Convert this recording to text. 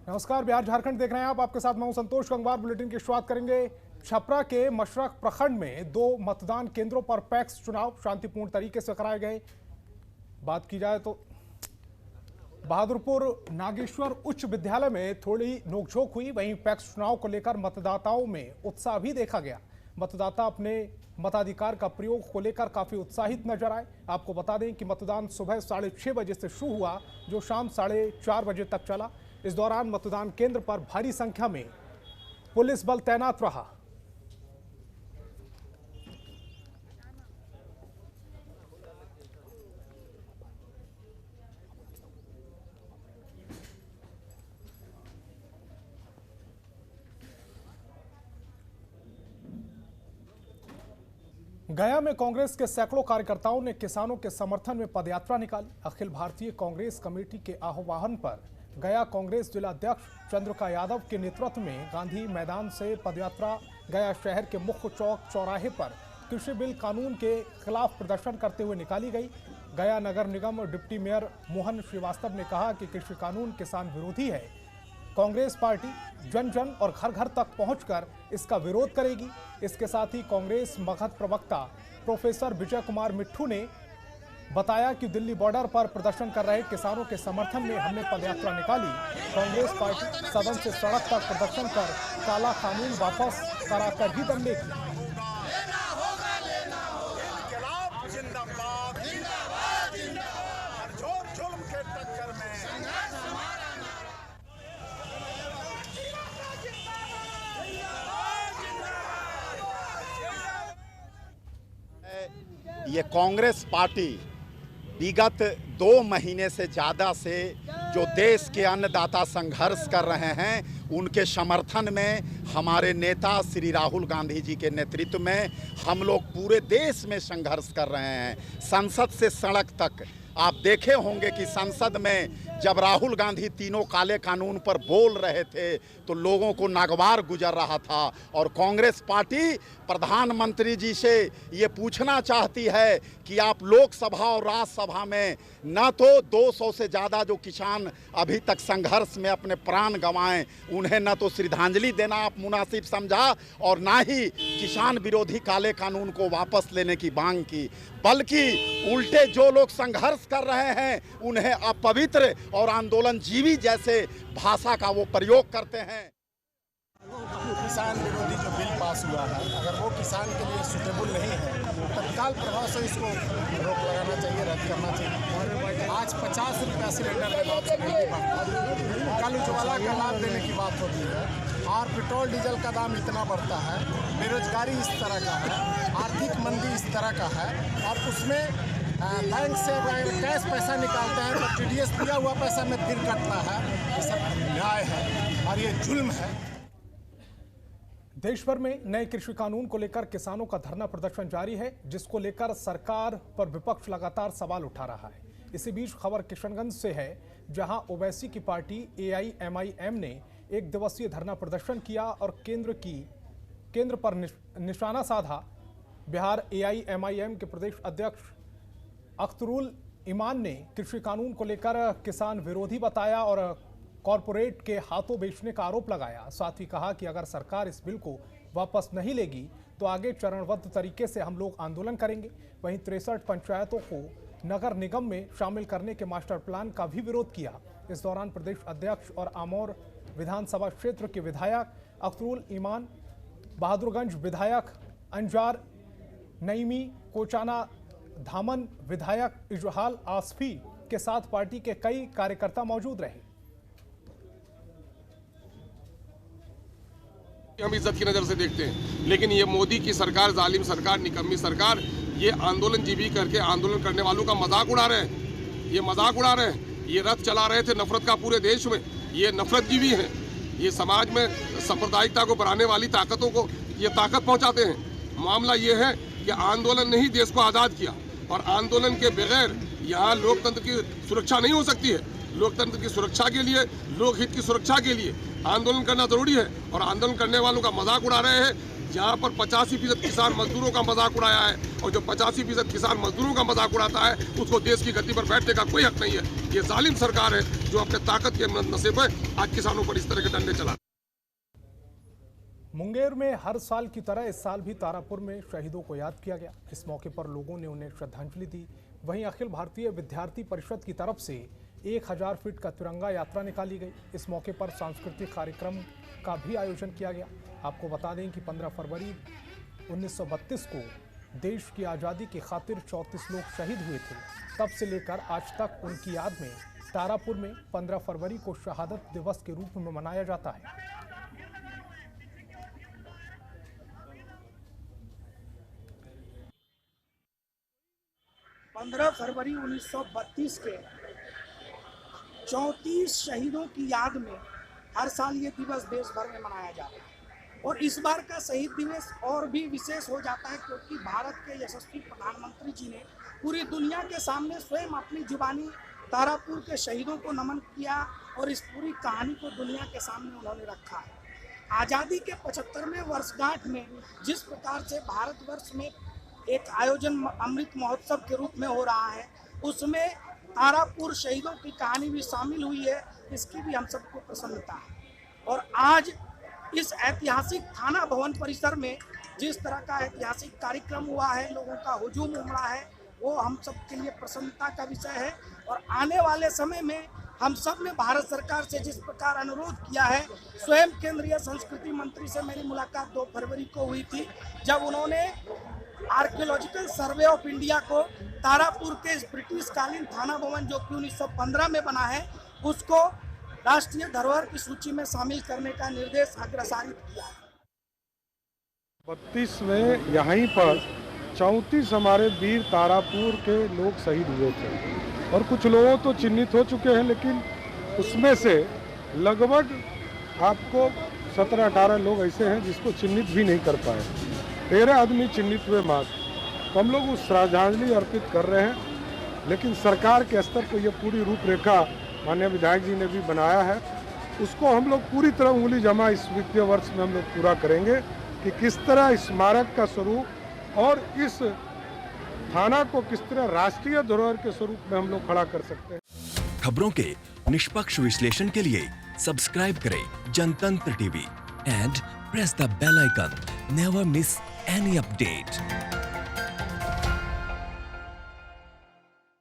नमस्कार, बिहार झारखंड देख रहे हैं आप। आपके साथ मैं हूं संतोष गंगवार। बुलेटिन की शुरुआत करेंगे। छपरा के मशरक प्रखंड में 2 मतदान केंद्रों पर पैक्स चुनाव शांतिपूर्ण तरीके से कराए गए। बात की जाए तो बहादुरपुर नागेश्वर उच्च विद्यालय में थोड़ी नोकझोंक हुई। वहीं पैक्स चुनाव को लेकर मतदाताओं में उत्साह भी देखा गया। मतदाता अपने मताधिकार का प्रयोग को लेकर काफी उत्साहित नजर आए। आपको बता दें कि मतदान सुबह 6:30 बजे से शुरू हुआ, जो शाम 4:30 बजे तक चला। इस दौरान मतदान केंद्र पर भारी संख्या में पुलिस बल तैनात रहा। गया में कांग्रेस के सैकड़ों कार्यकर्ताओं ने किसानों के समर्थन में पदयात्रा निकाली। अखिल भारतीय कांग्रेस कमेटी के आह्वान पर गया कांग्रेस जिला अध्यक्ष चंद्रिका यादव के नेतृत्व में गांधी मैदान से पदयात्रा गया शहर के मुख्य चौक चौराहे पर कृषि बिल कानून के खिलाफ प्रदर्शन करते हुए निकाली गई। गया नगर निगम डिप्टी मेयर मोहन श्रीवास्तव ने कहा कि कृषि कानून किसान विरोधी है। कांग्रेस पार्टी जन जन और घर घर तक पहुंचकर इसका विरोध करेगी। इसके साथ ही कांग्रेस मगध प्रवक्ता प्रोफेसर विजय कुमार मिट्ठू ने बताया कि दिल्ली बॉर्डर पर प्रदर्शन कर रहे किसानों के समर्थन में हमने पदयात्रा निकाली। कांग्रेस पार्टी सदन से सड़क तक प्रदर्शन कर काला कानून वापस कराकर ही दम लेगी। ये कांग्रेस पार्टी विगत 2 महीने से ज़्यादा से जो देश के अन्नदाता संघर्ष कर रहे हैं, उनके समर्थन में हमारे नेता श्री राहुल गांधी जी के नेतृत्व में हम लोग पूरे देश में संघर्ष कर रहे हैं। संसद से सड़क तक आप देखे होंगे कि संसद में जब राहुल गांधी तीनों काले कानून पर बोल रहे थे तो लोगों को नागवार गुजर रहा था। और कांग्रेस पार्टी प्रधानमंत्री जी से ये पूछना चाहती है कि आप लोकसभा और राज्यसभा में न तो 200 से ज़्यादा जो किसान अभी तक संघर्ष में अपने प्राण गंवाएं, उन्हें न तो श्रद्धांजलि देना आप मुनासिब समझा और ना ही किसान विरोधी काले कानून को वापस लेने की मांग की, बल्कि उल्टे जो लोग संघर्ष कर रहे हैं उन्हें अपवित्र और आंदोलन जीवी जैसे भाषा का वो प्रयोग करते हैं। किसान विरोधी जो बिल पास हुआ है, अगर वो किसान के लिए सूटेबल नहीं है, तत्काल प्रभाव से इसको रोक लगाना चाहिए, रद्द करना चाहिए। आज 50 रुपया सिलेंडर के दाम से नहीं बढ़ता, कल उज्ज्वला का लाभ देने की बात होती है और पेट्रोल डीजल का दाम इतना बढ़ता है, बेरोजगारी इस तरह का है, आर्थिक मंदी इस तरह का है और उसमें बैंक से कैश पैसा निकालते हैं तो टीडीएस दिया हुआ पैसा में फिर कटता है। ये सब न्याय है और ये जुल्म है। देश भर में नए कृषि कानून को लेकर किसानों का धरना प्रदर्शन जारी है, जिसको लेकर सरकार पर विपक्ष लगातार सवाल उठा रहा है। इसी बीच खबर किशनगंज से है, जहां ओवैसी की पार्टी AIMIM ने 1 दिवसीय धरना प्रदर्शन किया और केंद्र पर निशाना साधा। बिहार AIMIM के प्रदेश अध्यक्ष अख्तरुल ईमान ने कृषि कानून को लेकर किसान विरोधी बताया और कॉरपोरेट के हाथों बेचने का आरोप लगाया। साथ ही कहा कि अगर सरकार इस बिल को वापस नहीं लेगी तो आगे चरणबद्ध तरीके से हम लोग आंदोलन करेंगे। वहीं 63 पंचायतों को नगर निगम में शामिल करने के मास्टर प्लान का भी विरोध किया। इस दौरान प्रदेश अध्यक्ष और आमोर विधानसभा क्षेत्र के विधायक अख्तरुल ईमान, बहादुरगंज विधायक अंजार नईमी, कोचाना धामन विधायक इजहाल आसफी के साथ पार्टी के कई कार्यकर्ता मौजूद रहे। हम इज्जत की नजर से देखते हैं, लेकिन ये मोदी की सरकार, जालिम सरकार, निकम्मी सरकार, ये आंदोलन जीवी करके आंदोलन करने वालों का मजाक उड़ा रहे हैं। ये मजाक उड़ा रहे हैं। ये रथ चला रहे थे नफरत का पूरे देश में। ये नफरत जीवी हैं। ये समाज में सांप्रदायिकता को बढ़ाने वाली ताकतों को ये ताकत पहुंचाते हैं। मामला ये है कि आंदोलन ने ही देश को आज़ाद किया और आंदोलन के बगैर यहाँ लोकतंत्र की सुरक्षा नहीं हो सकती है। लोकतंत्र की सुरक्षा के लिए, लोकहित की सुरक्षा के लिए आंदोलन करना जरूरी है और आंदोलन करने वालों का मजाक उड़ा रहे हैं। जहाँ पर 85% किसान मजदूरों का मजाक उड़ाया है और जो 85% किसान मजदूरों का मजाक उड़ाता है उसको देश की गद्दी पर बैठने का कोई हक नहीं है। ये जालिम सरकार है। जो अपने ताकत के नशे पर आज किसानों पर इस तरह के डंडे चला। मुंगेर में हर साल की तरह इस साल भी तारापुर में शहीदों को याद किया गया। इस मौके पर लोगों ने उन्हें श्रद्धांजलि दी। वहीं अखिल भारतीय विद्यार्थी परिषद की तरफ से 1000 फीट का तिरंगा यात्रा निकाली गई। इस मौके पर सांस्कृतिक कार्यक्रम का भी आयोजन किया गया। आपको बता दें कि 15 फरवरी 1932 को देश की आज़ादी की खातिर 34 लोग शहीद हुए थे। तब से लेकर आज तक उनकी याद में तारापुर में 15 फरवरी को शहादत दिवस के रूप में मनाया जाता है। 15 फरवरी 1932 के 34 शहीदों की याद में हर साल ये दिवस देश भर में मनाया जाता है। और इस बार का शहीद दिवस और भी विशेष हो जाता है क्योंकि भारत के यशस्वी प्रधानमंत्री जी ने पूरी दुनिया के सामने स्वयं अपनी जुबानी तारापुर के शहीदों को नमन किया और इस पूरी कहानी को दुनिया के सामने उन्होंने रखा है। आज़ादी के 75वें वर्षगांठ में जिस प्रकार से भारतवर्ष में एक आयोजन अमृत महोत्सव के रूप में हो रहा है, उसमें तारापुर शहीदों की कहानी भी शामिल हुई है। इसकी भी हम सबको प्रसन्नता है। और आज इस ऐतिहासिक थाना भवन परिसर में जिस तरह का ऐतिहासिक कार्यक्रम हुआ है, लोगों का हुजूम उमड़ा है, वो हम सब के लिए प्रसन्नता का विषय है। और आने वाले समय में हम सब ने भारत सरकार से जिस प्रकार अनुरोध किया है, स्वयं केंद्रीय संस्कृति मंत्री से मेरी मुलाकात 2 फरवरी को हुई थी, जब उन्होंने आर्कियोलॉजिकल सर्वे ऑफ इंडिया को तारापुर के ब्रिटिश कालीन थाना भवन जो कि 1915 में बना है, उसको राष्ट्रीय धरोहर की सूची में शामिल करने का निर्देश अग्रसारित किया है। 32 में यहीं पर 34 हमारे वीर तारापुर के लोग शहीद हुए थे और कुछ लोगों तो चिन्हित हो चुके हैं, लेकिन उसमें से लगभग आपको 17-18 लोग ऐसे हैं जिसको चिन्हित भी नहीं कर पाए। 13 आदमी चिन्हित हुए मात्र। तो हम लोग उस श्रद्धांजलि अर्पित कर रहे हैं, लेकिन सरकार के स्तर पर यह पूरी रूपरेखा माननीय विधायक जी ने भी बनाया है, उसको हम लोग पूरी तरह उंगली जमा इस वित्तीय वर्ष में हम लोग पूरा करेंगे कि किस तरह स्मारक का स्वरूप और इस थाना को किस तरह राष्ट्रीय धरोहर के स्वरूप में हम लोग खड़ा कर सकते हैं। खबरों के निष्पक्ष विश्लेषण के लिए सब्सक्राइब करें Jantantra TV and press the bell icon. Never miss any update.